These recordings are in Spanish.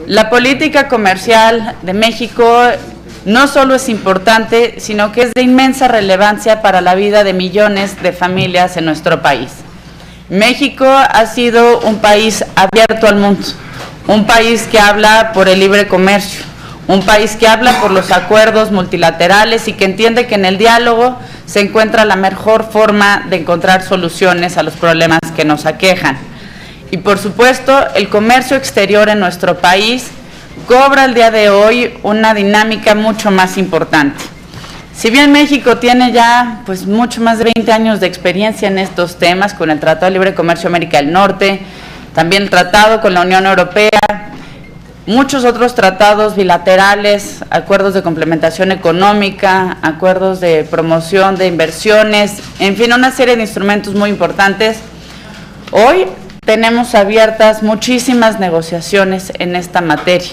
La política comercial de México no solo es importante, sino que es de inmensa relevancia para la vida de millones de familias en nuestro país. México ha sido un país abierto al mundo, un país que habla por el libre comercio, un país que habla por los acuerdos multilaterales y que entiende que en el diálogo se encuentra la mejor forma de encontrar soluciones a los problemas que nos aquejan. Y por supuesto, el comercio exterior en nuestro país cobra el día de hoy una dinámica mucho más importante. Si bien México tiene ya mucho más de 20 años de experiencia en estos temas, con el Tratado de Libre Comercio América del Norte, también el tratado con la Unión Europea, muchos otros tratados bilaterales, acuerdos de complementación económica, acuerdos de promoción de inversiones, en fin, una serie de instrumentos muy importantes. Hoy tenemos abiertas muchísimas negociaciones en esta materia.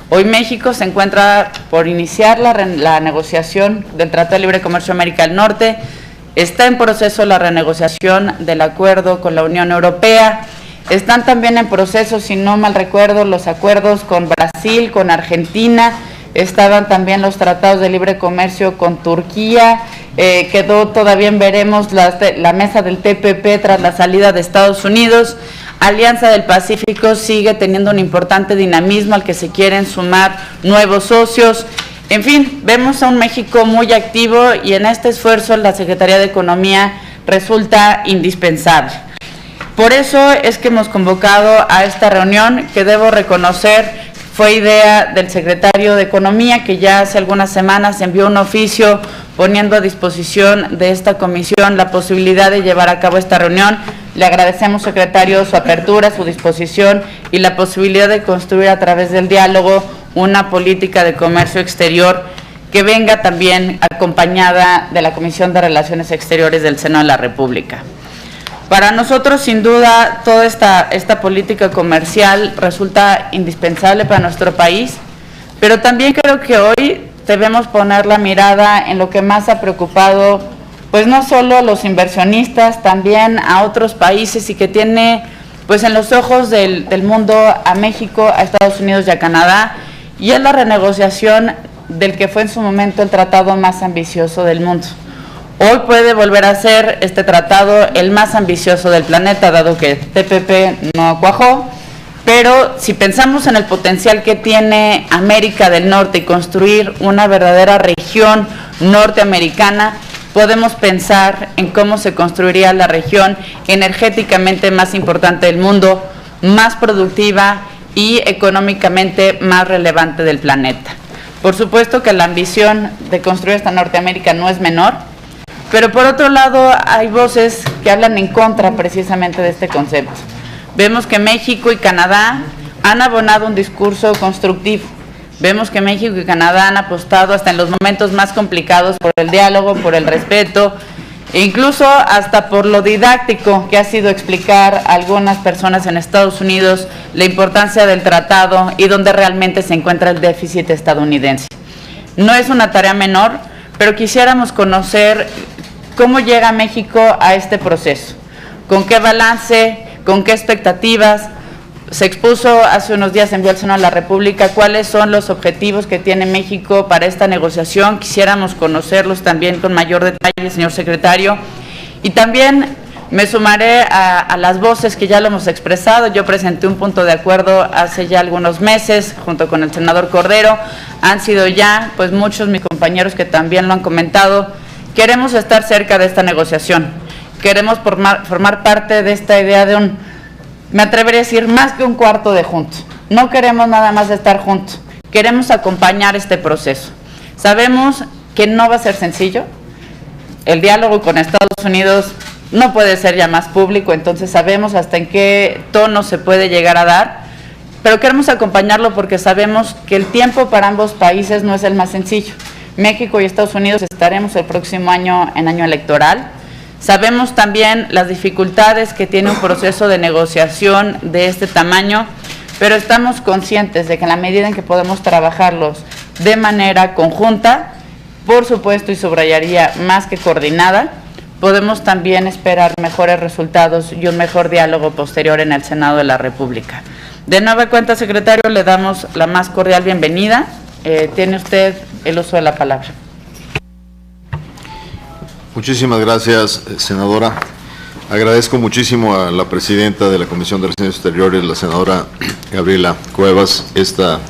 Hoy México se encuentra por iniciar la negociación del Tratado de Libre Comercio América del Norte, está en proceso la renegociación del acuerdo con la Unión Europea, están también en proceso, si no mal recuerdo, los acuerdos con Brasil, con Argentina, estaban también los tratados de libre comercio con Turquía, quedó todavía en veremos la mesa del TPP tras la salida de Estados Unidos. Alianza del Pacífico sigue teniendo un importante dinamismo al que se quieren sumar nuevos socios. En fin, vemos a un México muy activo y en este esfuerzo la Secretaría de Economía resulta indispensable. Por eso es que hemos convocado a esta reunión que debo reconocer fue idea del secretario de Economía, que ya hace algunas semanas envió un oficio poniendo a disposición de esta comisión la posibilidad de llevar a cabo esta reunión. Le agradecemos, secretario, su apertura, su disposición y la posibilidad de construir a través del diálogo una política de comercio exterior que venga también acompañada de la Comisión de Relaciones Exteriores del Senado de la República. Para nosotros, sin duda, toda esta política comercial resulta indispensable para nuestro país, pero también creo que hoy debemos poner la mirada en lo que más ha preocupado, no solo a los inversionistas, también a otros países y que tiene, en los ojos del mundo a México, a Estados Unidos y a Canadá, y es la renegociación del que fue en su momento el tratado más ambicioso del mundo. Hoy puede volver a ser este tratado el más ambicioso del planeta, dado que TPP no cuajó, pero si pensamos en el potencial que tiene América del Norte y construir una verdadera región norteamericana, podemos pensar en cómo se construiría la región energéticamente más importante del mundo, más productiva y económicamente más relevante del planeta. Por supuesto que la ambición de construir esta Norteamérica no es menor, pero por otro lado hay voces que hablan en contra precisamente de este concepto. Vemos que México y Canadá han abonado un discurso constructivo. Vemos que México y Canadá han apostado hasta en los momentos más complicados por el diálogo, por el respeto, e incluso hasta por lo didáctico que ha sido explicar a algunas personas en Estados Unidos la importancia del tratado y dónde realmente se encuentra el déficit estadounidense. No es una tarea menor, pero quisiéramos conocer cómo llega México a este proceso, con qué balance, con qué expectativas. Se expuso hace unos días, envió al Senado de la República cuáles son los objetivos que tiene México para esta negociación. Quisiéramos conocerlos también con mayor detalle, señor secretario. Y también me sumaré a las voces que ya lo hemos expresado. Yo presenté un punto de acuerdo hace ya algunos meses junto con el senador Cordero. Han sido ya muchos mis compañeros que también lo han comentado. Queremos estar cerca de esta negociación. Queremos formar parte de esta idea de me atrevería a decir, más que un cuarto de juntos. No queremos nada más estar juntos, queremos acompañar este proceso. Sabemos que no va a ser sencillo, el diálogo con Estados Unidos no puede ser ya más público, entonces sabemos hasta en qué tono se puede llegar a dar, pero queremos acompañarlo porque sabemos que el tiempo para ambos países no es el más sencillo. México y Estados Unidos estaremos el próximo año en año electoral. Sabemos también las dificultades que tiene un proceso de negociación de este tamaño, pero estamos conscientes de que en la medida en que podemos trabajarlos de manera conjunta, por supuesto, y subrayaría más que coordinada, podemos también esperar mejores resultados y un mejor diálogo posterior en el Senado de la República. De nueva cuenta, secretario, le damos la más cordial bienvenida. Tiene usted el uso de la palabra. Muchísimas gracias, senadora. Agradezco muchísimo a la presidenta de la Comisión de Relaciones Exteriores, la senadora Gabriela Cuevas, esta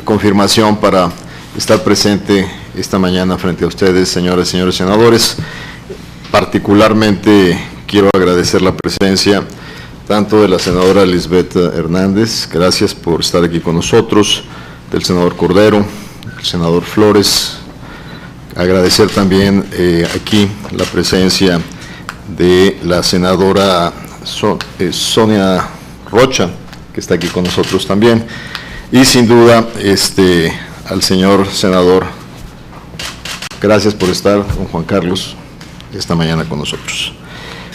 confirmación para estar presente esta mañana frente a ustedes, señoras y señores senadores. Particularmente quiero agradecer la presencia tanto de la senadora Lisbeth Hernández, gracias por estar aquí con nosotros, del senador Cordero, del senador Flores. Agradecer también aquí la presencia de la senadora Sonia Rocha, que está aquí con nosotros también, y sin duda al señor senador, gracias por estar, don Juan Carlos, esta mañana con nosotros.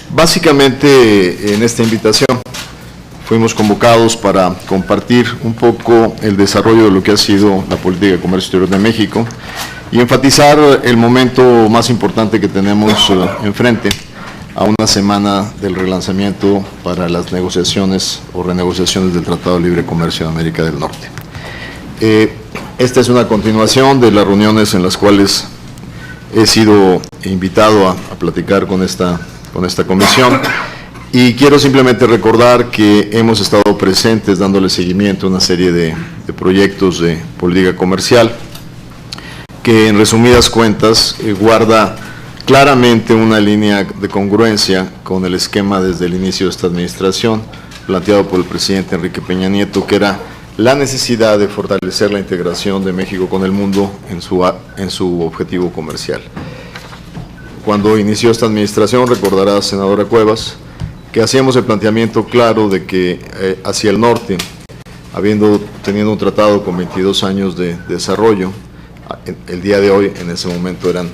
Básicamente, en esta invitación fuimos convocados para compartir un poco el desarrollo de lo que ha sido la política de comercio exterior de México y enfatizar el momento más importante que tenemos enfrente, a una semana del relanzamiento para las negociaciones o renegociaciones del Tratado de Libre Comercio de América del Norte. Esta es una continuación de las reuniones en las cuales he sido invitado a platicar con esta comisión, y quiero simplemente recordar que hemos estado presentes dándole seguimiento a una serie de proyectos de política comercial que, en resumidas cuentas, guarda claramente una línea de congruencia con el esquema desde el inicio de esta administración planteado por el presidente Enrique Peña Nieto, que era la necesidad de fortalecer la integración de México con el mundo en su objetivo comercial. Cuando inició esta administración, recordará, senadora Cuevas, que hacíamos el planteamiento claro de que hacia el norte, teniendo un tratado con 22 años de desarrollo, el día de hoy, en ese momento eran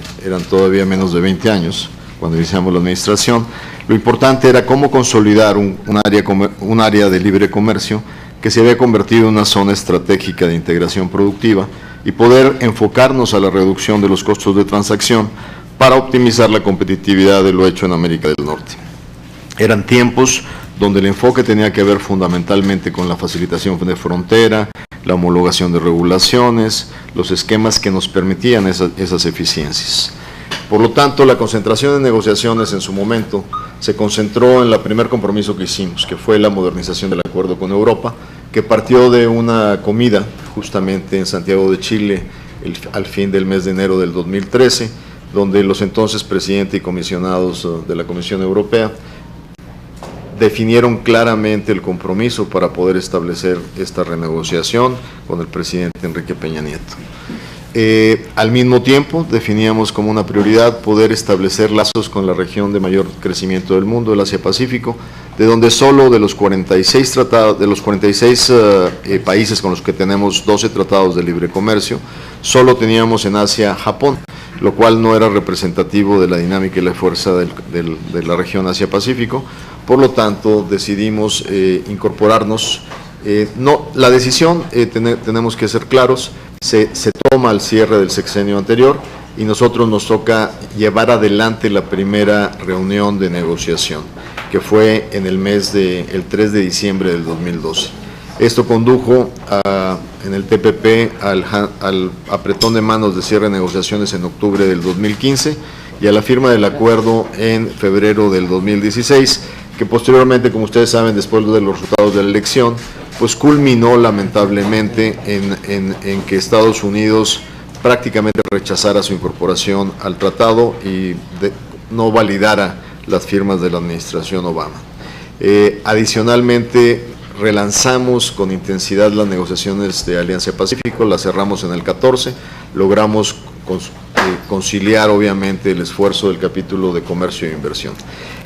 todavía menos de 20 años, cuando iniciamos la administración, lo importante era cómo consolidar un área de libre comercio que se había convertido en una zona estratégica de integración productiva y poder enfocarnos a la reducción de los costos de transacción para optimizar la competitividad de lo hecho en América del Norte. Eran tiempos donde el enfoque tenía que ver fundamentalmente con la facilitación de frontera, la homologación de regulaciones, los esquemas que nos permitían esas eficiencias. Por lo tanto, la concentración de negociaciones en su momento se concentró en el primer compromiso que hicimos, que fue la modernización del acuerdo con Europa, que partió de una comida justamente en Santiago de Chile al fin del mes de enero del 2013, donde los entonces presidente y comisionados de la Comisión Europea definieron claramente el compromiso para poder establecer esta renegociación con el presidente Enrique Peña Nieto. Al mismo tiempo, definíamos como una prioridad poder establecer lazos con la región de mayor crecimiento del mundo, el Asia-Pacífico, de donde solo de los 46 países con los que tenemos 12 tratados de libre comercio, solo teníamos en Asia Japón, lo cual no era representativo de la dinámica y la fuerza de la región Asia-Pacífico. Por lo tanto, decidimos incorporarnos. La decisión, tenemos que ser claros, se toma al cierre del sexenio anterior y nosotros nos toca llevar adelante la primera reunión de negociación, que fue en el 3 de diciembre del 2012. Esto condujo en el TPP al apretón de manos de cierre de negociaciones en octubre del 2015 y a la firma del acuerdo en febrero del 2016, que posteriormente, como ustedes saben, después de los resultados de la elección, pues culminó lamentablemente en que Estados Unidos prácticamente rechazara su incorporación al tratado y no validara las firmas de la administración Obama. Adicionalmente, relanzamos con intensidad las negociaciones de Alianza Pacífico, las cerramos en el 14, logramos conciliar obviamente el esfuerzo del capítulo de comercio e inversión.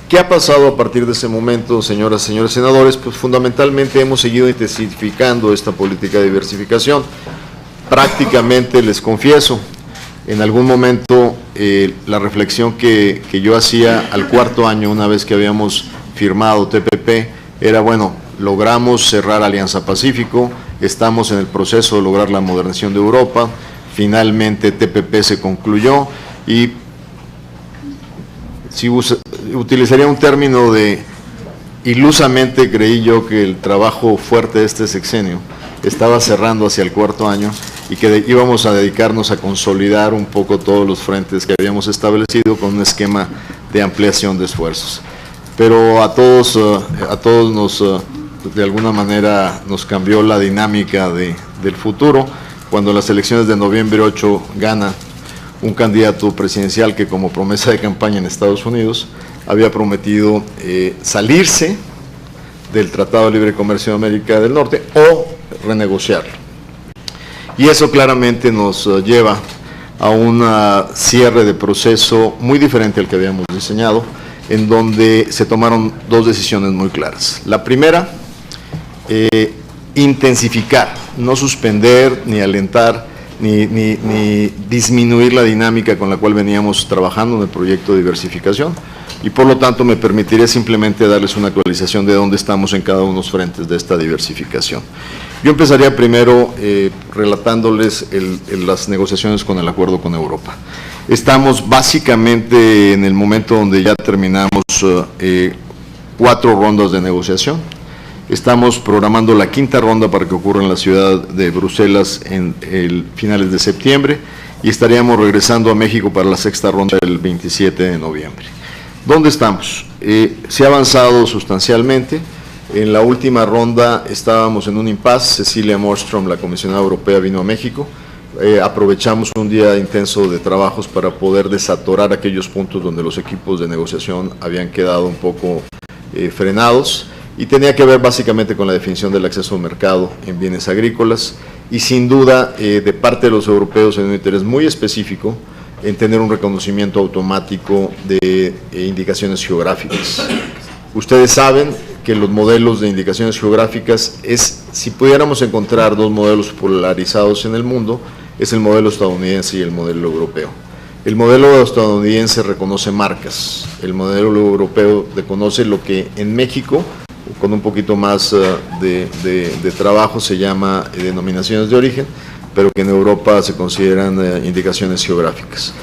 ¿Qué ha pasado a partir de ese momento, señoras y señores senadores? Pues fundamentalmente hemos seguido intensificando esta política de diversificación. Prácticamente, les confieso, en algún momento la reflexión que yo hacía al cuarto año, una vez que habíamos firmado TPP, era, bueno, logramos cerrar Alianza Pacífico, estamos en el proceso de lograr la modernización de Europa, finalmente TPP se concluyó y si utilizaría un término de ilusamente creí yo que el trabajo fuerte de este sexenio estaba cerrando hacia el cuarto año y que íbamos a dedicarnos a consolidar un poco todos los frentes que habíamos establecido con un esquema de ampliación de esfuerzos. Pero a todos de alguna manera nos cambió la dinámica del futuro cuando en las elecciones de noviembre 8 gana un candidato presidencial que, como promesa de campaña en Estados Unidos, había prometido salirse del Tratado de Libre Comercio de América del Norte o renegociarlo. Y eso claramente nos lleva a un cierre de proceso muy diferente al que habíamos diseñado, en donde se tomaron dos decisiones muy claras. La primera, intensificar, no suspender ni alentar ni disminuir la dinámica con la cual veníamos trabajando en el proyecto de diversificación, y por lo tanto me permitiré simplemente darles una actualización de dónde estamos en cada uno de los frentes de esta diversificación. Yo empezaría primero relatándoles las negociaciones con el acuerdo con Europa. Estamos básicamente en el momento donde ya terminamos 4 rondas de negociación. Estamos programando la 5ª ronda para que ocurra en la ciudad de Bruselas en finales de septiembre, y estaríamos regresando a México para la 6ª ronda el 27 de noviembre. ¿Dónde estamos? Se ha avanzado sustancialmente. En la última ronda estábamos en un impasse. Cecilia Malmström, la comisionada europea, vino a México. Aprovechamos un día intenso de trabajos para poder desatorar aquellos puntos donde los equipos de negociación habían quedado un poco frenados, y tenía que ver básicamente con la definición del acceso al mercado en bienes agrícolas, y sin duda de parte de los europeos hay un interés muy específico en tener un reconocimiento automático de indicaciones geográficas. Ustedes saben que los modelos de indicaciones geográficas si pudiéramos encontrar 2 modelos polarizados en el mundo, es el modelo estadounidense y el modelo europeo. El modelo estadounidense reconoce marcas, el modelo europeo reconoce lo que en México, con un poquito más de trabajo, se llama denominaciones de origen, pero que en Europa se consideran indicaciones geográficas.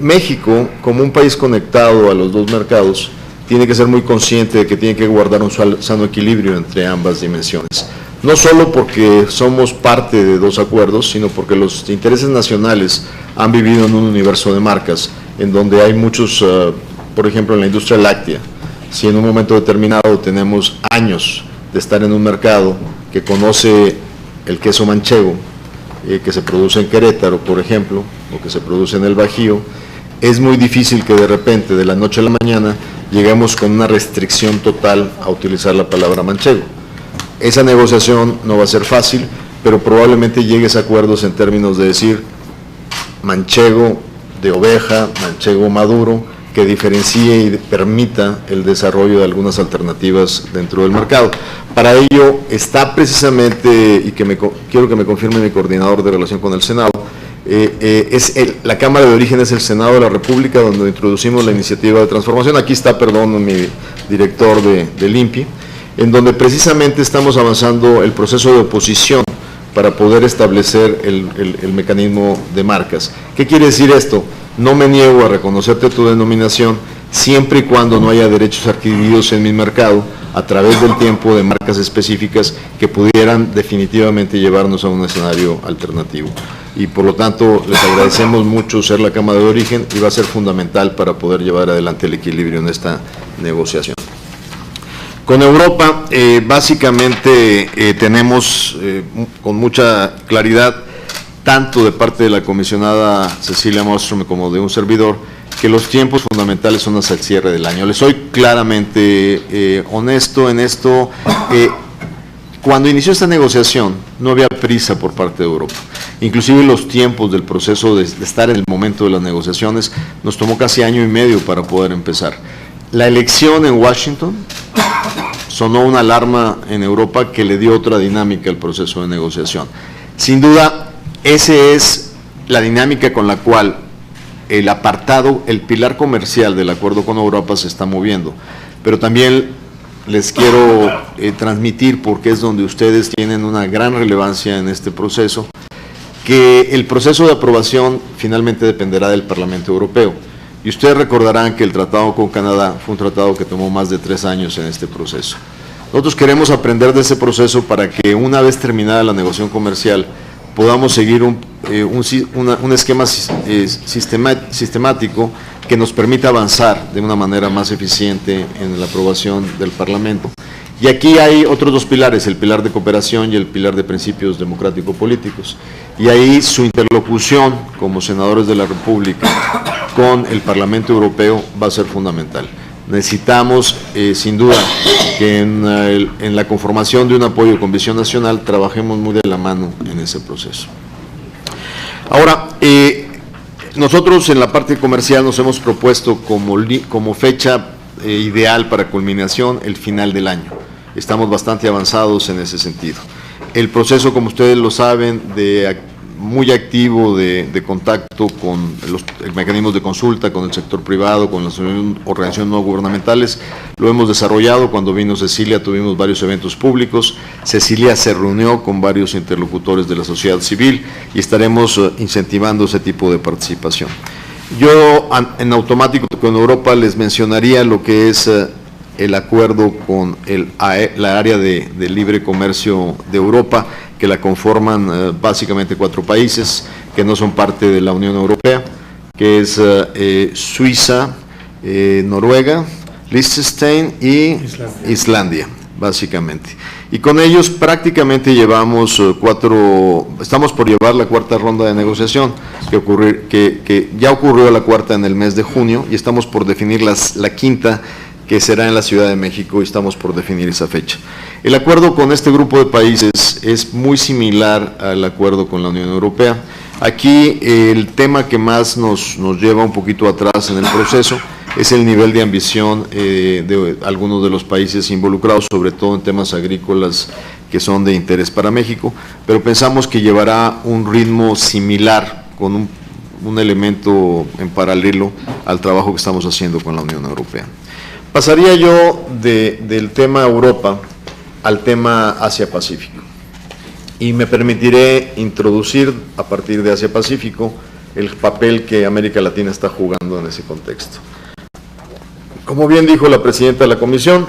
México, como un país conectado a los 2 mercados, tiene que ser muy consciente de que tiene que guardar un sano equilibrio entre ambas dimensiones. No solo porque somos parte de 2 acuerdos, sino porque los intereses nacionales han vivido en un universo de marcas, en donde hay muchos, por ejemplo, en la industria láctea. Si en un momento determinado tenemos años de estar en un mercado que conoce el queso manchego, que se produce en Querétaro, por ejemplo, o que se produce en el Bajío, es muy difícil que de repente, de la noche a la mañana, lleguemos con una restricción total a utilizar la palabra manchego. Esa negociación no va a ser fácil, pero probablemente llegues a acuerdos en términos de decir manchego de oveja, manchego maduro, que diferencie y permita el desarrollo de algunas alternativas dentro del mercado. Para ello está precisamente, y quiero que me confirme mi coordinador de relación con el Senado, la Cámara de Origen es el Senado de la República, donde introducimos la iniciativa de transformación. Aquí está, mi director del INPI, en donde precisamente estamos avanzando el proceso de oposición para poder establecer el mecanismo de marcas. ¿Qué quiere decir esto? No me niego a reconocerte tu denominación siempre y cuando no haya derechos adquiridos en mi mercado a través del tiempo de marcas específicas que pudieran definitivamente llevarnos a un escenario alternativo. Y por lo tanto les agradecemos mucho ser la Cámara de Origen, y va a ser fundamental para poder llevar adelante el equilibrio en esta negociación. Con Europa, básicamente tenemos con mucha claridad, tanto de parte de la comisionada Cecilia Malmström como de un servidor, que los tiempos fundamentales son hasta el cierre del año. Les soy claramente honesto en esto. Cuando inició esta negociación no había prisa por parte de Europa. Inclusive los tiempos del proceso de estar en el momento de las negociaciones nos tomó casi 1 año y medio para poder empezar. La elección en Washington sonó una alarma en Europa que le dio otra dinámica al proceso de negociación. Sin duda, esa es la dinámica con la cual el apartado, el pilar comercial del acuerdo con Europa se está moviendo. Pero también les quiero transmitir, porque es donde ustedes tienen una gran relevancia en este proceso, que el proceso de aprobación finalmente dependerá del Parlamento Europeo. Y ustedes recordarán que el tratado con Canadá fue un tratado que tomó más de 3 años en este proceso. Nosotros queremos aprender de ese proceso para que una vez terminada la negociación comercial podamos seguir un esquema sistemático que nos permita avanzar de una manera más eficiente en la aprobación del Parlamento. Y aquí hay otros 2 pilares, el pilar de cooperación y el pilar de principios democrático-políticos. Y ahí su interlocución como senadores de la República con el Parlamento Europeo va a ser fundamental. Necesitamos, sin duda, que en la conformación de un apoyo con visión nacional trabajemos muy de la mano en ese proceso. Ahora, nosotros en la parte comercial nos hemos propuesto como fecha ideal para culminación el final del año. Estamos bastante avanzados en ese sentido. El proceso, como ustedes lo saben, muy activo de contacto con los mecanismos de consulta, con el sector privado, con las organizaciones no gubernamentales, lo hemos desarrollado. Cuando vino Cecilia tuvimos varios eventos públicos. Cecilia se reunió con varios interlocutores de la sociedad civil y estaremos incentivando ese tipo de participación. Yo en automático con Europa les mencionaría lo que es el acuerdo con la área de libre comercio de Europa, que la conforman básicamente 4 países que no son parte de la Unión Europea, que es Suiza, Noruega, Liechtenstein y Islandia, básicamente. Y con ellos prácticamente llevamos estamos por llevar la 4ª ronda de negociación, que ya ocurrió la 4ª en el mes de junio, y estamos por definir la 5ª, que será en la Ciudad de México, y estamos por definir esa fecha. El acuerdo con este grupo de países es muy similar al acuerdo con la Unión Europea. Aquí el tema que más nos lleva un poquito atrás en el proceso es el nivel de ambición de algunos de los países involucrados, sobre todo en temas agrícolas que son de interés para México, pero pensamos que llevará un ritmo similar, con un elemento en paralelo al trabajo que estamos haciendo con la Unión Europea. Pasaría yo del tema Europa al tema Asia-Pacífico, y me permitiré introducir a partir de Asia-Pacífico el papel que América Latina está jugando en ese contexto. Como bien dijo la presidenta de la Comisión,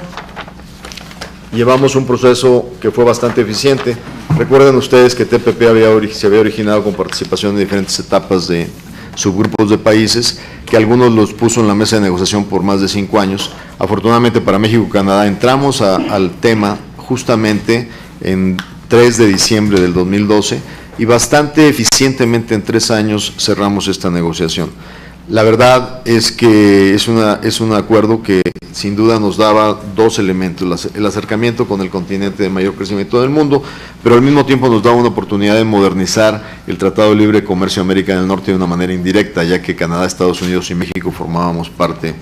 llevamos un proceso que fue bastante eficiente. Recuerden ustedes que TPP se había originado con participación en diferentes etapas de subgrupos de países, que algunos los puso en la mesa de negociación por más de 5 años. Afortunadamente para México y Canadá entramos al tema justamente en 3 de diciembre del 2012 y bastante eficientemente en 3 años cerramos esta negociación. La verdad es que es un acuerdo que sin duda nos daba 2 elementos, el acercamiento con el continente de mayor crecimiento del mundo, pero al mismo tiempo nos daba una oportunidad de modernizar el Tratado de Libre Comercio de América del Norte de una manera indirecta, ya que Canadá, Estados Unidos y México formábamos parte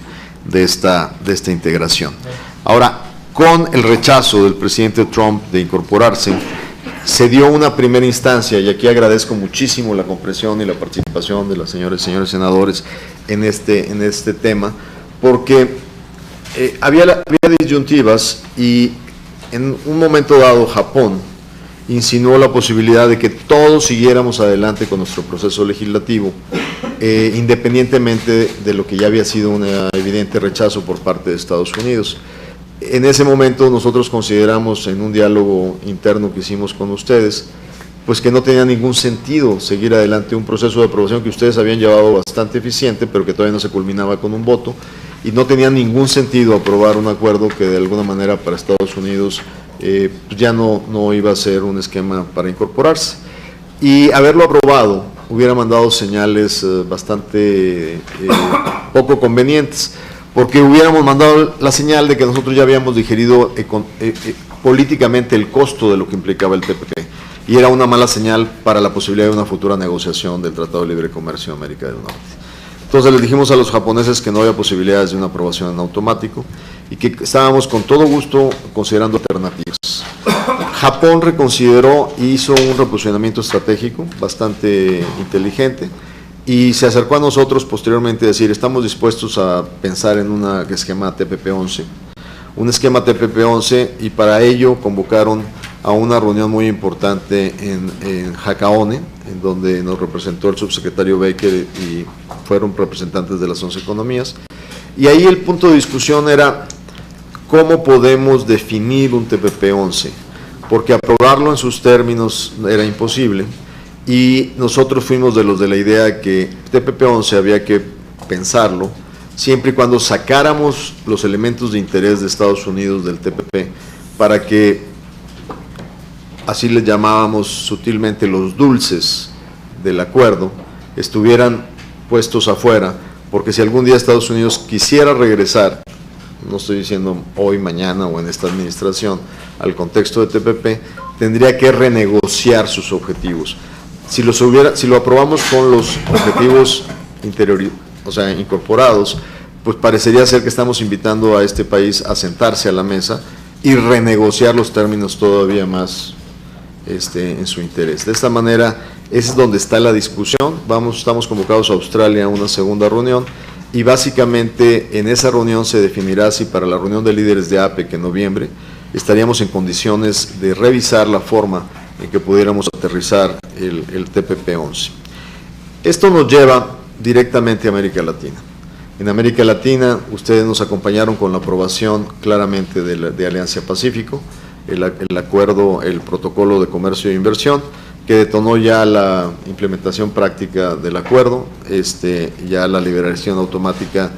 de esta integración. Ahora, con el rechazo del presidente Trump de incorporarse, se dio una primera instancia, y aquí agradezco muchísimo la comprensión y la participación de las señoras y señores senadores en este tema, porque había disyuntivas, y en un momento dado Japón insinuó la posibilidad de que todos siguiéramos adelante con nuestro proceso legislativo, independientemente de lo que ya había sido un evidente rechazo por parte de Estados Unidos. En ese momento nosotros consideramos, en un diálogo interno que hicimos con ustedes, pues que no tenía ningún sentido seguir adelante un proceso de aprobación que ustedes habían llevado bastante eficiente, pero que todavía no se culminaba con un voto, y no tenía ningún sentido aprobar un acuerdo que de alguna manera para Estados Unidos ya no iba a ser un esquema para incorporarse. Y haberlo aprobado hubiera mandado señales bastante poco convenientes, porque hubiéramos mandado la señal de que nosotros ya habíamos digerido políticamente el costo de lo que implicaba el TPP, y era una mala señal para la posibilidad de una futura negociación del Tratado de Libre Comercio de América del Norte. Entonces les dijimos a los japoneses que no había posibilidades de una aprobación en automático y que estábamos con todo gusto considerando alternativas. Japón reconsideró y hizo un reposicionamiento estratégico bastante inteligente, y se acercó a nosotros posteriormente a decir: estamos dispuestos a pensar en un esquema TPP-11, y para ello convocaron a una reunión muy importante en Jacaone, en donde nos representó el subsecretario Baker y fueron representantes de las 11 economías. Y ahí el punto de discusión era cómo podemos definir un TPP-11, porque aprobarlo en sus términos era imposible, y nosotros fuimos de los de la idea que TPP-11 había que pensarlo siempre y cuando sacáramos los elementos de interés de Estados Unidos del TPP para que, así les llamábamos sutilmente, los dulces del acuerdo estuvieran puestos afuera, porque si algún día Estados Unidos quisiera regresar, no estoy diciendo hoy, mañana o en esta administración, al contexto de TPP, tendría que renegociar sus objetivos. Si lo aprobamos con los objetivos incorporados, pues parecería ser que estamos invitando a este país a sentarse a la mesa y renegociar los términos todavía más en su interés. De esta manera, ese es donde está la discusión. Estamos convocados a Australia a una segunda reunión, y básicamente en esa reunión se definirá si para la reunión de líderes de APEC en noviembre estaríamos en condiciones de revisar la forma en que pudiéramos aterrizar el TPP-11. Esto nos lleva directamente a América Latina. En América Latina, ustedes nos acompañaron con la aprobación claramente de Alianza Pacífico, el acuerdo, el protocolo de comercio e inversión, que detonó ya la implementación práctica del acuerdo, ya la liberación automática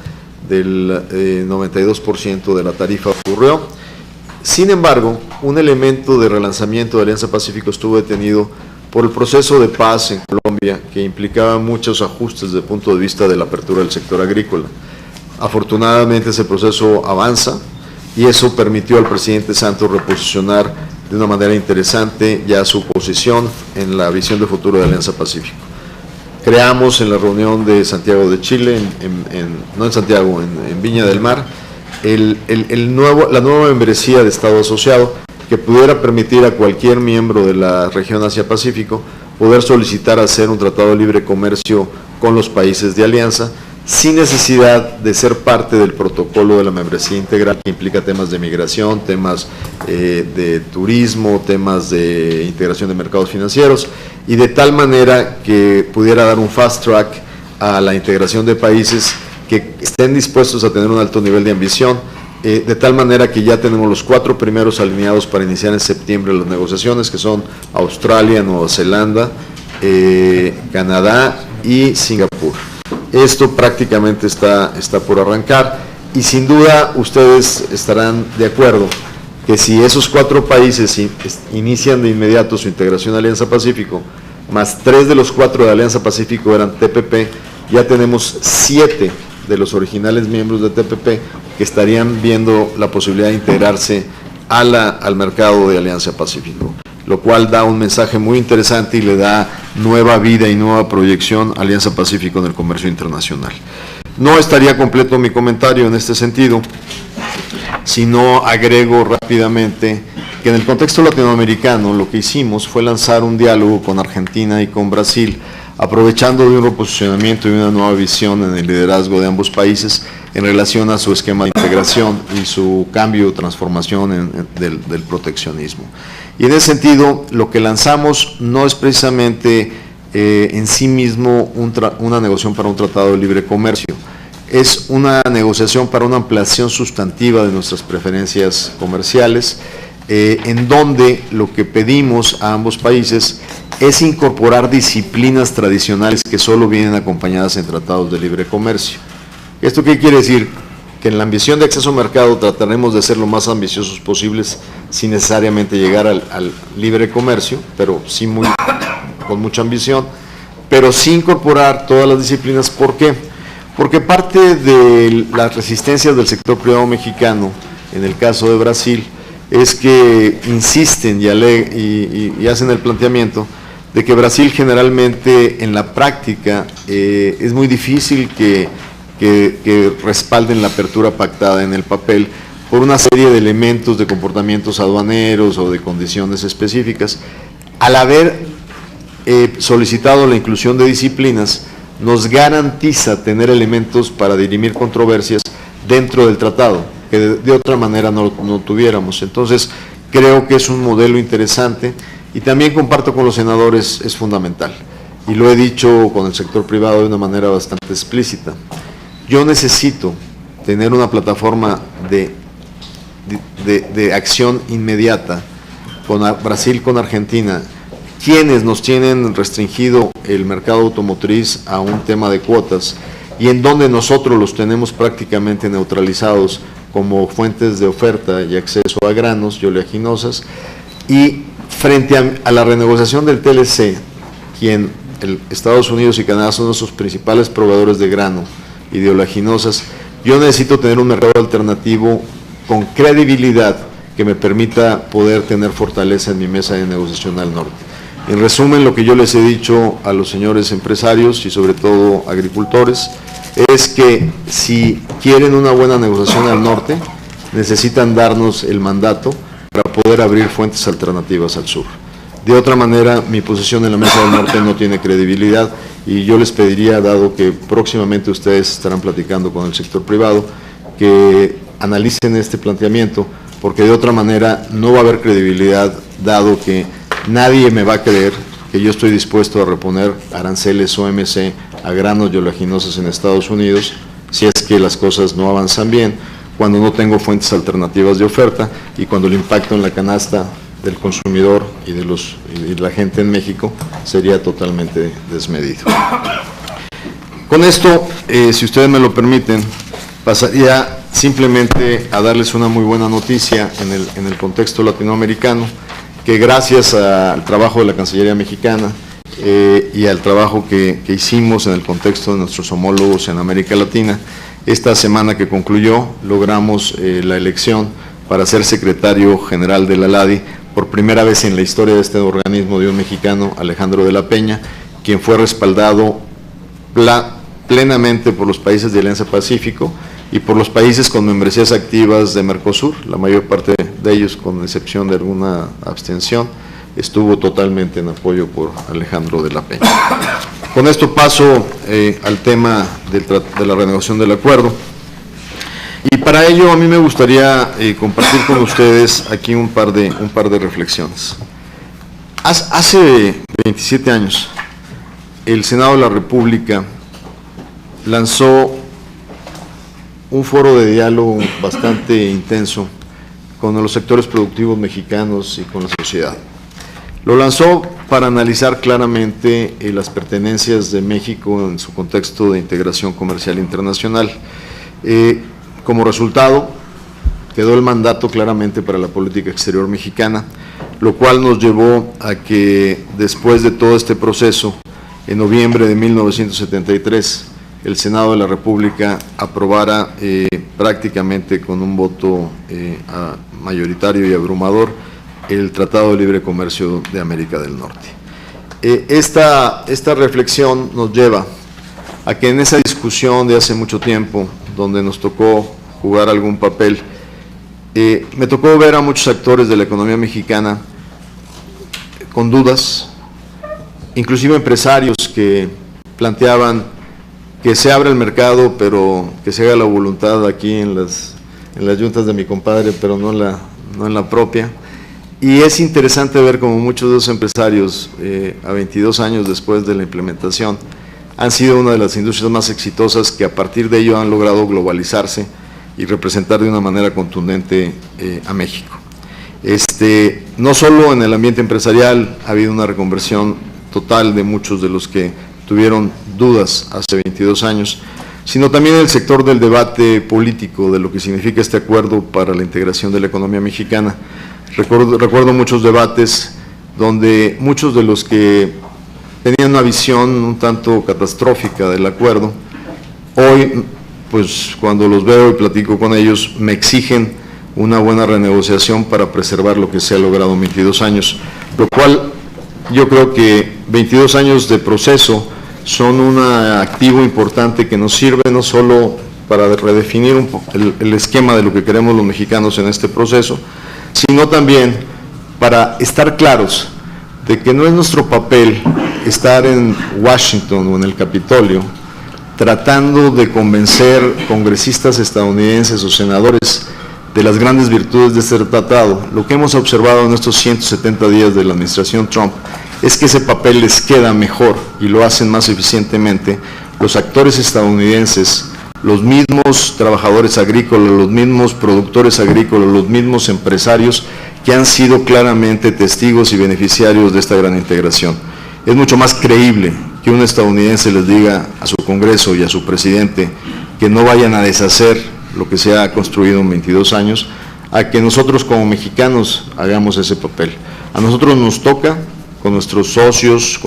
del 92% de la tarifa ocurrió. Sin embargo, un elemento de relanzamiento de Alianza Pacífico estuvo detenido por el proceso de paz en Colombia, que implicaba muchos ajustes desde el punto de vista de la apertura del sector agrícola. Afortunadamente ese proceso avanza, y eso permitió al presidente Santos reposicionar de una manera interesante ya su posición en la visión de futuro de Alianza Pacífico. Creamos en la reunión de Santiago de Chile, no en Santiago, en Viña del Mar, la nueva membresía de Estado asociado, que pudiera permitir a cualquier miembro de la región Asia-Pacífico poder solicitar hacer un tratado de libre comercio con los países de alianza, sin necesidad de ser parte del protocolo de la membresía integral, que implica temas de migración, temas de turismo, temas de integración de mercados financieros, y de tal manera que pudiera dar un fast track a la integración de países que estén dispuestos a tener un alto nivel de ambición, de tal manera que ya tenemos los 4 primeros alineados para iniciar en septiembre las negociaciones, que son Australia, Nueva Zelanda, Canadá y Singapur. Esto prácticamente está por arrancar, y sin duda ustedes estarán de acuerdo que si esos 4 países inician de inmediato su integración a Alianza Pacífico, más 3 de los 4 de Alianza Pacífico eran TPP, ya tenemos 7 de los originales miembros de TPP que estarían viendo la posibilidad de integrarse al mercado de Alianza Pacífico, lo cual da un mensaje muy interesante y le da nueva vida y nueva proyección a Alianza Pacífico en el comercio internacional. No estaría completo mi comentario en este sentido, si no agrego rápidamente que en el contexto latinoamericano lo que hicimos fue lanzar un diálogo con Argentina y con Brasil, aprovechando de un reposicionamiento y una nueva visión en el liderazgo de ambos países en relación a su esquema de integración y su cambio o transformación del proteccionismo. Y en ese sentido, lo que lanzamos no es precisamente en sí mismo una negociación para un tratado de libre comercio, es una negociación para una ampliación sustantiva de nuestras preferencias comerciales, en donde lo que pedimos a ambos países es incorporar disciplinas tradicionales que solo vienen acompañadas en tratados de libre comercio. ¿Esto qué quiere decir? Que en la ambición de acceso a mercado trataremos de ser lo más ambiciosos posibles sin necesariamente llegar al libre comercio, pero sí con mucha ambición, pero sí incorporar todas las disciplinas. ¿Por qué? Porque parte de las resistencias del sector privado mexicano, en el caso de Brasil, es que insisten y hacen el planteamiento de que Brasil generalmente en la práctica es muy difícil que respalden la apertura pactada en el papel por una serie de elementos de comportamientos aduaneros o de condiciones específicas. Al haber solicitado la inclusión de disciplinas, nos garantiza tener elementos para dirimir controversias dentro del tratado, que de otra manera no tuviéramos. Entonces, creo que es un modelo interesante y también comparto con los senadores, es fundamental. Y lo he dicho con el sector privado de una manera bastante explícita. Yo necesito tener una plataforma de acción inmediata con Brasil, con Argentina, quienes nos tienen restringido el mercado automotriz a un tema de cuotas y en donde nosotros los tenemos prácticamente neutralizados como fuentes de oferta y acceso a granos y oleaginosas, y frente a la renegociación del TLC, Estados Unidos y Canadá son nuestros principales proveedores de grano y de oleaginosas, yo necesito tener un mercado alternativo con credibilidad que me permita poder tener fortaleza en mi mesa de negociación al norte. En resumen, lo que yo les he dicho a los señores empresarios y sobre todo agricultores es que si quieren una buena negociación al norte, necesitan darnos el mandato para poder abrir fuentes alternativas al sur. De otra manera, mi posición en la Mesa del Norte no tiene credibilidad y yo les pediría, dado que próximamente ustedes estarán platicando con el sector privado, que analicen este planteamiento, porque de otra manera no va a haber credibilidad, dado que nadie me va a creer que yo estoy dispuesto a reponer aranceles OMC a granos y oleaginosas en Estados Unidos, si es que las cosas no avanzan bien, cuando no tengo fuentes alternativas de oferta y cuando el impacto en la canasta del consumidor y de la gente en México sería totalmente desmedido. Con esto, si ustedes me lo permiten, pasaría simplemente a darles una muy buena noticia en el contexto latinoamericano, que gracias al trabajo de la Cancillería mexicana y al trabajo que hicimos en el contexto de nuestros homólogos en América Latina, esta semana que concluyó logramos la elección para ser secretario general de la LADI por primera vez en la historia de este organismo de un mexicano, Alejandro de la Peña, quien fue respaldado plenamente por los países de Alianza Pacífico y por los países con membresías activas de Mercosur. La mayor parte de ellos, con excepción de alguna abstención, estuvo totalmente en apoyo por Alejandro de la Peña. Con esto paso al tema de la renegociación del acuerdo. Y para ello a mí me gustaría compartir con ustedes aquí un par de reflexiones. Hace 27 años, el Senado de la República lanzó un foro de diálogo bastante intenso con los sectores productivos mexicanos y con la sociedad. Lo lanzó para analizar claramente las pertenencias de México en su contexto de integración comercial internacional. Como resultado, quedó el mandato claramente para la política exterior mexicana, lo cual nos llevó a que después de todo este proceso, en noviembre de 1973, el Senado de la República aprobara prácticamente con un voto mayoritario y abrumador el Tratado de Libre Comercio de América del Norte. Esta reflexión nos lleva a que en esa discusión de hace mucho tiempo, donde nos tocó jugar algún papel, me tocó ver a muchos actores de la economía mexicana con dudas, inclusive empresarios que planteaban que se abra el mercado, pero que se haga la voluntad aquí en las yuntas de mi compadre, pero no en la propia. Y es interesante ver cómo muchos de esos empresarios, a 22 años después de la implementación, han sido una de las industrias más exitosas que a partir de ello han logrado globalizarse y representar de una manera contundente a México. No solo en el ambiente empresarial ha habido una reconversión total de muchos de los que tuvieron dudas hace 22 años, sino también en el sector del debate político de lo que significa este acuerdo para la integración de la economía mexicana. Recuerdo muchos debates donde muchos de los que tenían una visión un tanto catastrófica del acuerdo, hoy, pues cuando los veo y platico con ellos, me exigen una buena renegociación para preservar lo que se ha logrado en 22 años, lo cual yo creo que 22 años de proceso son un activo importante que nos sirve no solo para redefinir el esquema de lo que queremos los mexicanos en este proceso, sino también para estar claros de que no es nuestro papel estar en Washington o en el Capitolio tratando de convencer congresistas estadounidenses o senadores de las grandes virtudes de este tratado, lo que hemos observado en estos 170 días de la administración Trump es que ese papel les queda mejor y lo hacen más eficientemente los actores estadounidenses, los mismos trabajadores agrícolas, los mismos productores agrícolas, los mismos empresarios que han sido claramente testigos y beneficiarios de esta gran integración. Es mucho más creíble que un estadounidense les diga a su Congreso y a su presidente que no vayan a deshacer lo que se ha construido en 22 años, a que nosotros como mexicanos hagamos ese papel. A nosotros nos toca, con nuestros socios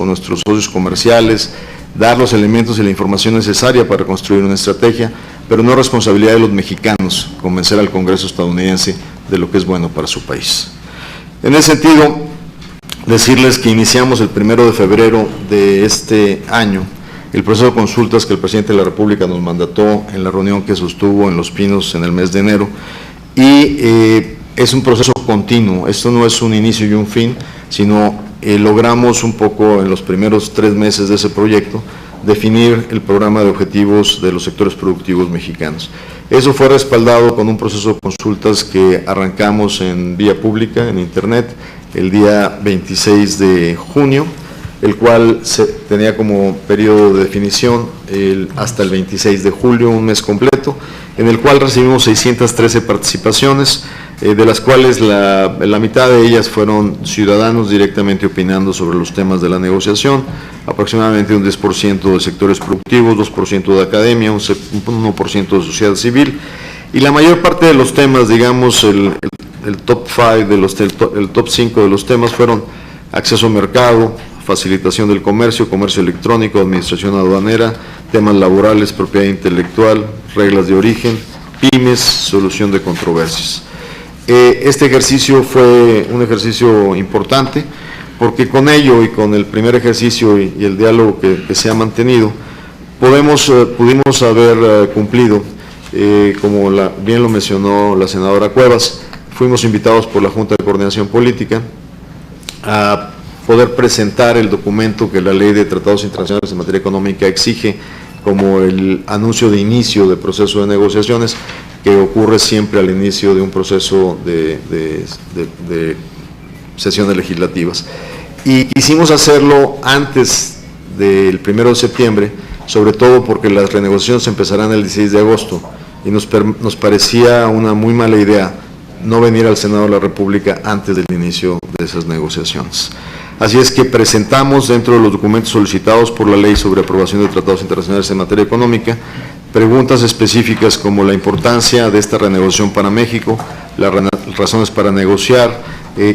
comerciales, dar los elementos y la información necesaria para construir una estrategia, pero no es responsabilidad de los mexicanos convencer al Congreso estadounidense de lo que es bueno para su país. En ese sentido, decirles que iniciamos el 1 de febrero de este año el proceso de consultas que el presidente de la República nos mandató en la reunión que sostuvo en Los Pinos en el mes de enero, y es un proceso continuo. Esto no es un inicio y un fin, sino logramos un poco en los primeros 3 meses de ese proyecto definir el programa de objetivos de los sectores productivos mexicanos. Eso fue respaldado con un proceso de consultas que arrancamos en vía pública, en internet, el día 26 de junio, el cual tenía como periodo de definición hasta el 26 de julio, un mes completo, en el cual recibimos 613 participaciones, de las cuales la mitad de ellas fueron ciudadanos directamente opinando sobre los temas de la negociación, aproximadamente un 10% de sectores productivos, 2% de academia, un 1% de sociedad civil, y la mayor parte de los temas, digamos, el top 5, el top 5 de los temas fueron acceso al mercado, facilitación del comercio, comercio electrónico, administración aduanera, temas laborales, propiedad intelectual, reglas de origen, pymes, solución de controversias. Este ejercicio fue un ejercicio importante porque con ello y con el primer ejercicio y el diálogo que se ha mantenido, pudimos haber cumplido, como bien lo mencionó la senadora Cuevas, fuimos invitados por la Junta de Coordinación Política a poder presentar el documento que la Ley de Tratados Internacionales en Materia Económica exige como el anuncio de inicio de proceso de negociaciones que ocurre siempre al inicio de un proceso de sesiones legislativas. Y quisimos hacerlo antes del 1 de septiembre, sobre todo porque las renegociaciones empezarán el 16 de agosto y nos parecía una muy mala idea no venir al Senado de la República antes del inicio de esas negociaciones. Así es que presentamos dentro de los documentos solicitados por la Ley sobre aprobación de tratados internacionales en materia económica preguntas específicas como la importancia de esta renegociación para México, las razones para negociar,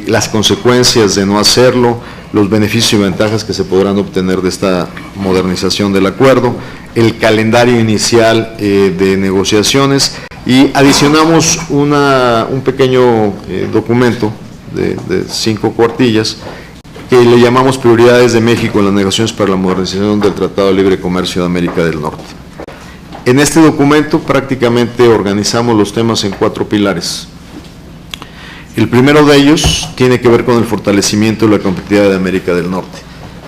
las consecuencias de no hacerlo, los beneficios y ventajas que se podrán obtener de esta modernización del acuerdo, el calendario inicial de negociaciones, y adicionamos un pequeño documento de 5 cuartillas que le llamamos Prioridades de México en las negociaciones para la modernización del Tratado de Libre Comercio de América del Norte. En este documento prácticamente organizamos los temas en 4 pilares. El primero de ellos tiene que ver con el fortalecimiento de la competitividad de América del Norte.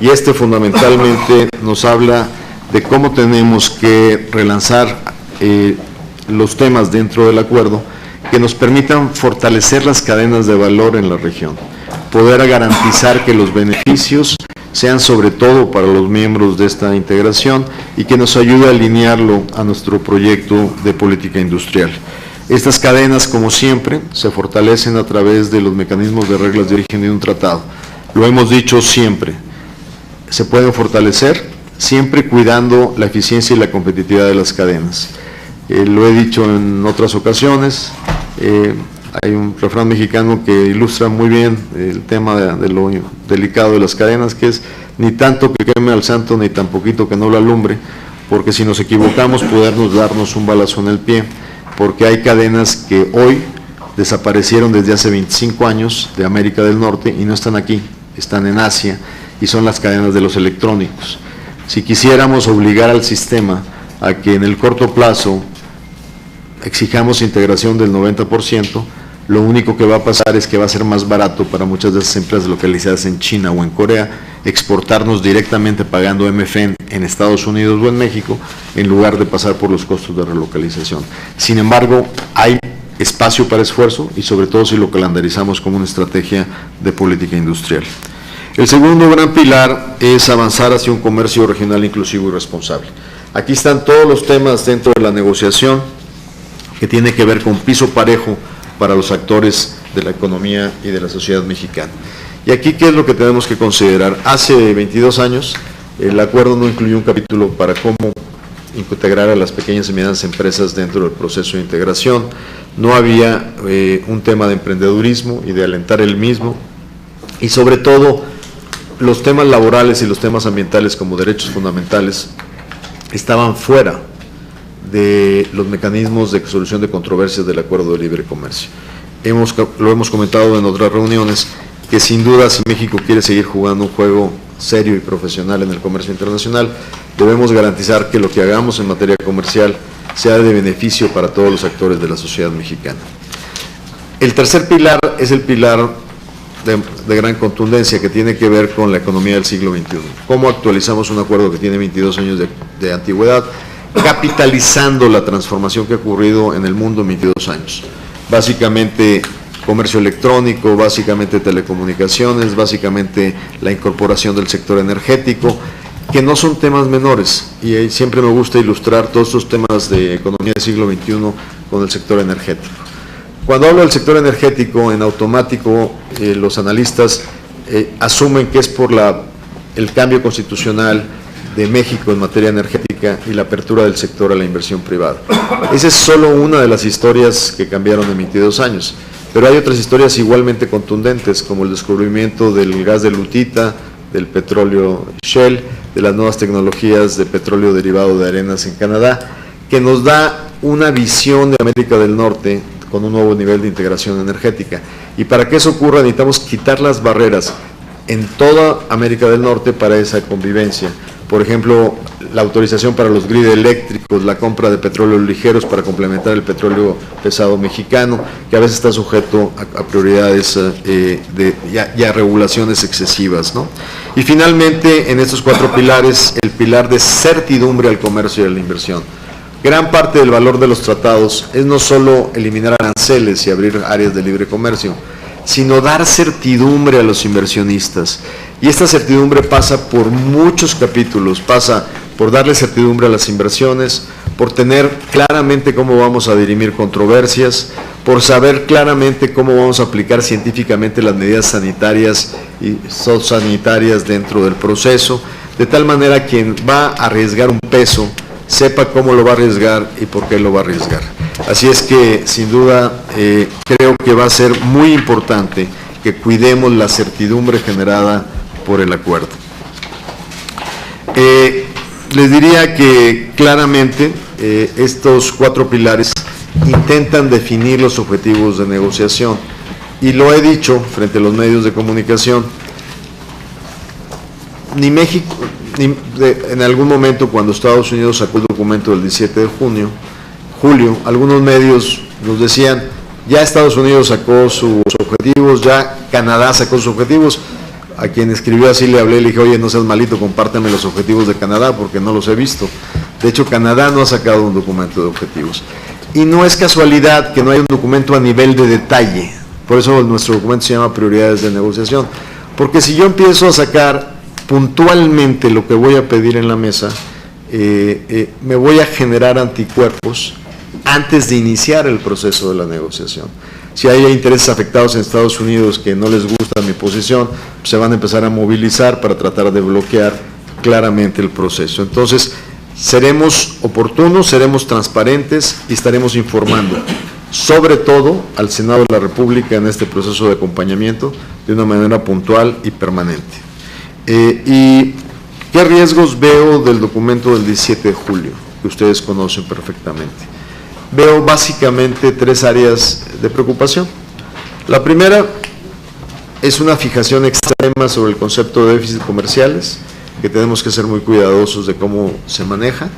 Y este fundamentalmente nos habla de cómo tenemos que relanzar los temas dentro del acuerdo que nos permitan fortalecer las cadenas de valor en la región, poder garantizar que los beneficios sean sobre todo para los miembros de esta integración y que nos ayude a alinearlo a nuestro proyecto de política industrial. Estas cadenas, como siempre, se fortalecen a través de los mecanismos de reglas de origen de un tratado. Lo hemos dicho siempre, se pueden fortalecer siempre cuidando la eficiencia y la competitividad de las cadenas. Lo he dicho en otras ocasiones, hay un refrán mexicano que ilustra muy bien el tema de lo delicado de las cadenas, que es ni tanto que queme al santo, ni tan poquito que no lo alumbre, porque si nos equivocamos podernos darnos un balazo en el pie, porque hay cadenas que hoy desaparecieron desde hace 25 años de América del Norte y no están aquí, están en Asia, y son las cadenas de los electrónicos. Si quisiéramos obligar al sistema a que en el corto plazo exijamos integración del 90%, lo único que va a pasar es que va a ser más barato para muchas de esas empresas localizadas en China o en Corea exportarnos directamente pagando MFN en Estados Unidos o en México en lugar de pasar por los costos de relocalización. Sin embargo, hay espacio para esfuerzo y sobre todo si lo calendarizamos como una estrategia de política industrial. El segundo gran pilar es avanzar hacia un comercio regional inclusivo y responsable. Aquí están todos los temas dentro de la negociación que tiene que ver con piso parejo para los actores de la economía y de la sociedad mexicana. Y aquí, ¿qué es lo que tenemos que considerar? Hace 22 años, el acuerdo no incluyó un capítulo para cómo integrar a las pequeñas y medianas empresas dentro del proceso de integración. No había un tema de emprendedurismo y de alentar el mismo. Y sobre todo, los temas laborales y los temas ambientales como derechos fundamentales estaban fuera de los mecanismos de solución de controversias del Acuerdo de Libre Comercio. Lo hemos comentado en otras reuniones, que sin duda si México quiere seguir jugando un juego serio y profesional en el comercio internacional, debemos garantizar que lo que hagamos en materia comercial sea de beneficio para todos los actores de la sociedad mexicana. El tercer pilar es el pilar de gran contundencia que tiene que ver con la economía del siglo XXI. ¿Cómo actualizamos un acuerdo que tiene 22 años de antigüedad, capitalizando la transformación que ha ocurrido en el mundo en 22 años? Básicamente comercio electrónico, básicamente telecomunicaciones, básicamente la incorporación del sector energético, que no son temas menores, y siempre me gusta ilustrar todos estos temas de economía del siglo XXI con el sector energético. Cuando hablo del sector energético, en automático los analistas asumen que es por el cambio constitucional de México en materia energética y la apertura del sector a la inversión privada. Esa es solo una de las historias que cambiaron en 22 años, pero hay otras historias igualmente contundentes, como el descubrimiento del gas de lutita, del petróleo Shell, de las nuevas tecnologías de petróleo derivado de arenas en Canadá, que nos da una visión de América del Norte con un nuevo nivel de integración energética. Y para que eso ocurra necesitamos quitar las barreras en toda América del Norte para esa convivencia. Por ejemplo, la autorización para los grid eléctricos, la compra de petróleos ligeros para complementar el petróleo pesado mexicano, que a veces está sujeto a prioridades y a regulaciones excesivas, ¿no? Y finalmente, en estos cuatro pilares, el pilar de certidumbre al comercio y a la inversión. Gran parte del valor de los tratados es no solo eliminar aranceles y abrir áreas de libre comercio, sino dar certidumbre a los inversionistas. Y esta certidumbre pasa por muchos capítulos, pasa por darle certidumbre a las inversiones, por tener claramente cómo vamos a dirimir controversias, por saber claramente cómo vamos a aplicar científicamente las medidas sanitarias y sociosanitarias dentro del proceso, de tal manera quien va a arriesgar un peso sepa cómo lo va a arriesgar y por qué lo va a arriesgar. Así es que, sin duda, creo que va a ser muy importante que cuidemos la certidumbre generada por el acuerdo. Les diría que claramente estos cuatro pilares intentan definir los objetivos de negociación, y lo he dicho frente a los medios de comunicación. Ni México, en algún momento cuando Estados Unidos sacó el documento del 17 de julio, algunos medios nos decían, ya Estados Unidos sacó sus objetivos, ya Canadá sacó sus objetivos. A quien escribió así le hablé, le dije, oye, no seas malito, compárteme los objetivos de Canadá porque no los he visto. De hecho, Canadá no ha sacado un documento de objetivos. Y no es casualidad que no haya un documento a nivel de detalle. Por eso nuestro documento se llama Prioridades de Negociación. Porque si yo empiezo a sacar puntualmente lo que voy a pedir en la mesa, me voy a generar anticuerpos antes de iniciar el proceso de la negociación. Si hay intereses afectados en Estados Unidos que no les gusta mi posición, se van a empezar a movilizar para tratar de bloquear claramente el proceso. Entonces, seremos oportunos, seremos transparentes y estaremos informando, sobre todo al Senado de la República en este proceso de acompañamiento de una manera puntual y permanente. ¿Y qué riesgos veo del documento del 17 de julio, que ustedes conocen perfectamente? Veo básicamente tres áreas de preocupación. La primera es una fijación extrema sobre el concepto de déficit comerciales, que tenemos que ser muy cuidadosos de cómo se maneja.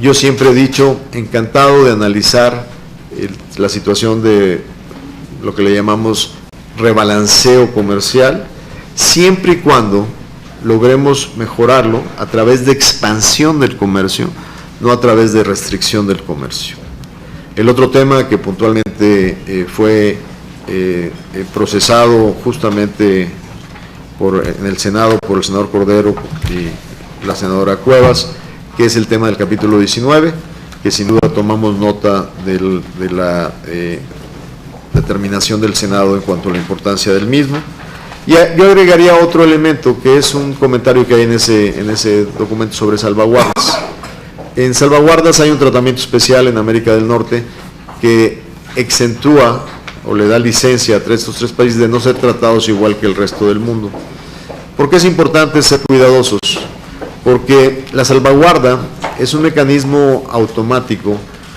Yo siempre he dicho, encantado de analizar la situación de lo que le llamamos rebalanceo comercial, siempre y cuando logremos mejorarlo a través de expansión del comercio, no a través de restricción del comercio. El otro tema que puntualmente fue procesado justamente en el Senado por el senador Cordero y la senadora Cuevas, que es el tema del capítulo 19, que sin duda tomamos nota de la determinación del Senado en cuanto a la importancia del mismo. Y yo agregaría otro elemento, que es un comentario que hay en ese documento sobre salvaguardas. En salvaguardas hay un tratamiento especial en América del Norte que exentúa o le da licencia a estos tres países de no ser tratados igual que el resto del mundo. ¿Por qué es importante ser cuidadosos? Porque la salvaguarda es un mecanismo automático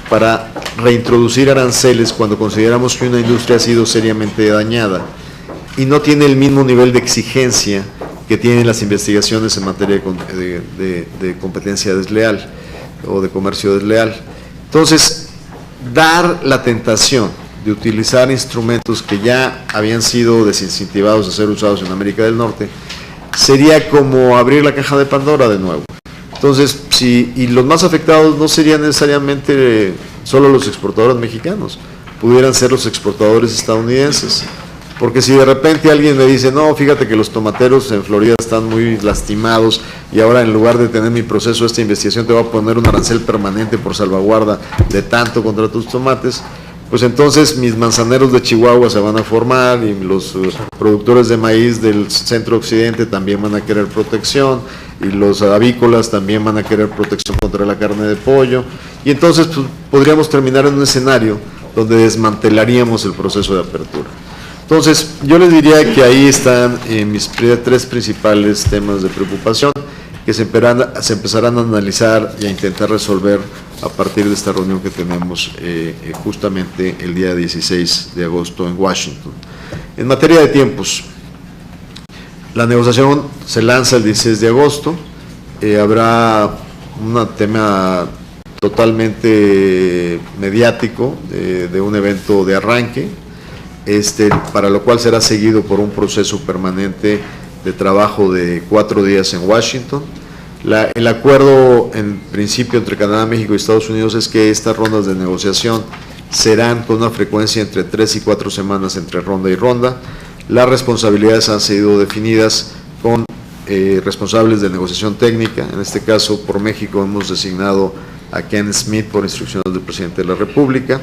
para reintroducir aranceles cuando consideramos que una industria ha sido seriamente dañada y no tiene el mismo nivel de exigencia que tienen las investigaciones en materia de competencia desleal o de comercio desleal. Entonces, dar la tentación de utilizar instrumentos que ya habían sido desincentivados a ser usados en América del Norte sería como abrir la caja de Pandora de nuevo. Entonces, y los más afectados no serían necesariamente solo los exportadores mexicanos, pudieran ser los exportadores estadounidenses. Porque si de repente alguien me dice, no, fíjate que los tomateros en Florida están muy lastimados y ahora en lugar de tener mi proceso, esta investigación te va a poner un arancel permanente por salvaguarda de tanto contra tus tomates, pues entonces mis manzaneros de Chihuahua se van a formar y los productores de maíz del centro occidente también van a querer protección y los avícolas también van a querer protección contra la carne de pollo y entonces pues, podríamos terminar en un escenario donde desmantelaríamos el proceso de apertura. Entonces, yo les diría que ahí están mis tres principales temas de preocupación que se empezarán a analizar y a intentar resolver a partir de esta reunión que tenemos justamente el día 16 de agosto en Washington. En materia de tiempos, la negociación se lanza el 16 de agosto, habrá un tema totalmente mediático de un evento de arranque, para lo cual será seguido por un proceso permanente de trabajo de 4 días en Washington. El acuerdo en principio entre Canadá, México y Estados Unidos es que estas rondas de negociación serán con una frecuencia entre 3 y 4 semanas entre ronda y ronda. Las responsabilidades han sido definidas con responsables de negociación técnica. En este caso, por México hemos designado a Ken Smith por instrucciones del presidente de la República.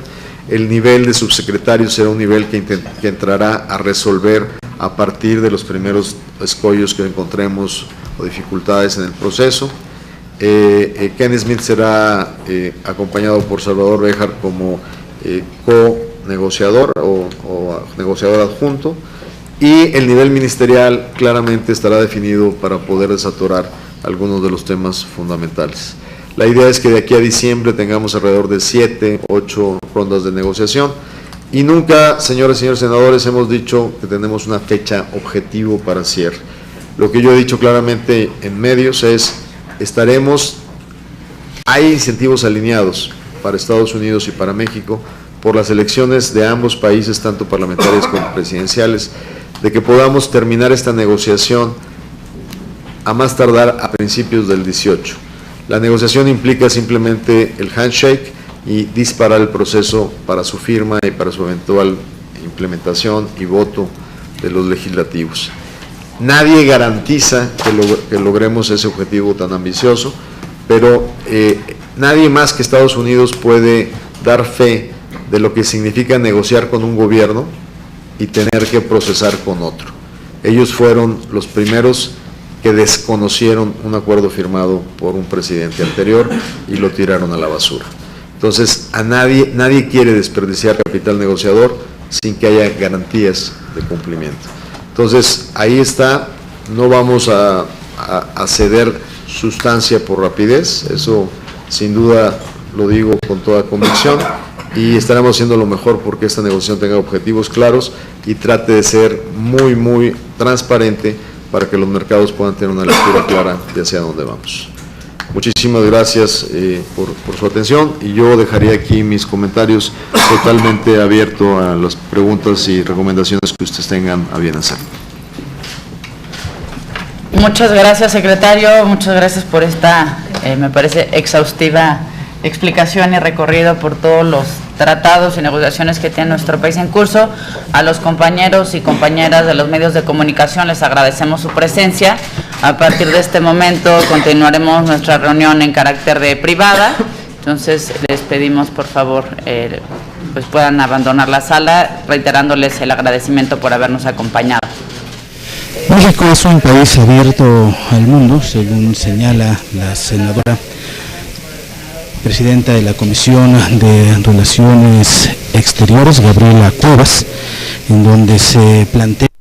El nivel de subsecretario será un nivel que entrará a resolver a partir de los primeros escollos que encontremos o dificultades en el proceso. Ken Smith será acompañado por Salvador Béjar como co-negociador o negociador adjunto, y el nivel ministerial claramente estará definido para poder desatorar algunos de los temas fundamentales. La idea es que de aquí a diciembre tengamos alrededor de 7, 8 rondas de negociación y nunca, señores y señores senadores, hemos dicho que tenemos una fecha objetivo para cierre. Lo que yo he dicho claramente en medios es, hay incentivos alineados para Estados Unidos y para México por las elecciones de ambos países, tanto parlamentarias como presidenciales, de que podamos terminar esta negociación a más tardar a principios del 18. La negociación implica simplemente el handshake y disparar el proceso para su firma y para su eventual implementación y voto de los legislativos. Nadie garantiza que logremos ese objetivo tan ambicioso, pero nadie más que Estados Unidos puede dar fe de lo que significa negociar con un gobierno y tener que procesar con otro. Ellos fueron los primeros que desconocieron un acuerdo firmado por un presidente anterior y lo tiraron a la basura. Entonces, nadie quiere desperdiciar capital negociador sin que haya garantías de cumplimiento. Entonces, ahí está, no vamos a ceder sustancia por rapidez, eso sin duda lo digo con toda convicción, y estaremos haciendo lo mejor porque esta negociación tenga objetivos claros y trate de ser muy, muy transparente para que los mercados puedan tener una lectura clara de hacia dónde vamos. Muchísimas gracias por su atención y yo dejaría aquí mis comentarios totalmente abierto a las preguntas y recomendaciones que ustedes tengan a bien hacer. Muchas gracias, secretario, muchas gracias por esta, me parece, exhaustiva explicación y recorrido por todos los tratados y negociaciones que tiene nuestro país en curso. A los compañeros y compañeras de los medios de comunicación les agradecemos su presencia. A partir de este momento continuaremos nuestra reunión en carácter de privada, entonces les pedimos por favor pues puedan abandonar la sala, reiterándoles el agradecimiento por habernos acompañado. México es un país abierto al mundo, según señala la senadora presidenta de la Comisión de Relaciones Exteriores, Gabriela Cuevas, en donde se plantea